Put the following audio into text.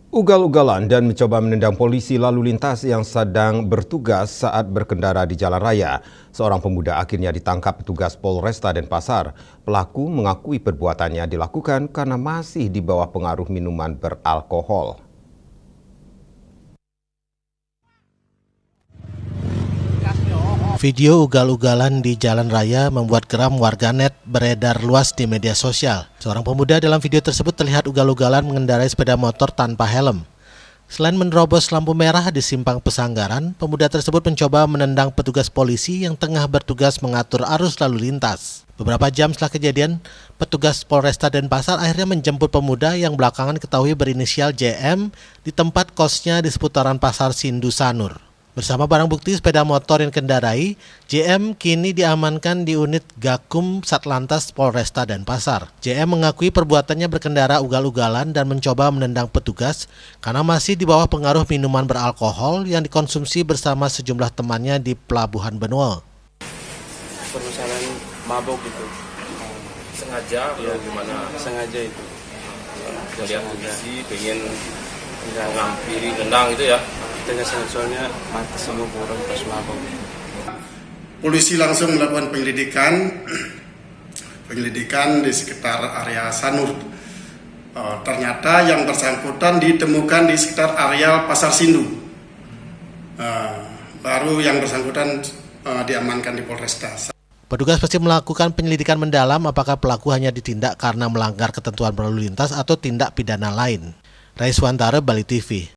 Ugal-ugalan dan mencoba menendang polisi lalu lintas yang sedang bertugas saat berkendara di jalan raya. Seorang pemuda akhirnya ditangkap petugas Polresta Denpasar. Pelaku mengakui perbuatannya dilakukan karena masih di bawah pengaruh minuman beralkohol. Video ugal-ugalan di jalan raya membuat geram warganet beredar luas di media sosial. Seorang pemuda dalam video tersebut terlihat ugal-ugalan mengendarai sepeda motor tanpa helm. Selain menerobos lampu merah di simpang Pesanggaran, pemuda tersebut mencoba menendang petugas polisi yang tengah bertugas mengatur arus lalu lintas. Beberapa jam setelah kejadian, petugas Polresta Denpasar akhirnya menjemput pemuda yang belakangan diketahui berinisial JM di tempat kosnya di seputaran Pasar Sindu Sanur. Bersama barang bukti sepeda motor yang kendarai, JM kini diamankan di unit Gakum Satlantas Polresta Denpasar. JM mengakui perbuatannya berkendara ugal-ugalan dan mencoba menendang petugas karena masih di bawah pengaruh minuman beralkohol yang dikonsumsi bersama sejumlah temannya di Pelabuhan Benoa. Permasalahan mabok gitu. Sengaja atau gimana? Sengaja itu. Melihat kondisi pengen ngampiri tendang itu ya. Tengah soalnya mati semua orang pas mabok. Polisi langsung melakukan penyelidikan di sekitar area Sanur. Ternyata yang bersangkutan ditemukan di sekitar area Pasar Sindu. Baru yang bersangkutan diamankan di Polresta. Petugas pasti melakukan penyelidikan mendalam apakah pelaku hanya ditindak karena melanggar ketentuan berlalu lintas atau tindak pidana lain. Raiswantara, Bali TV.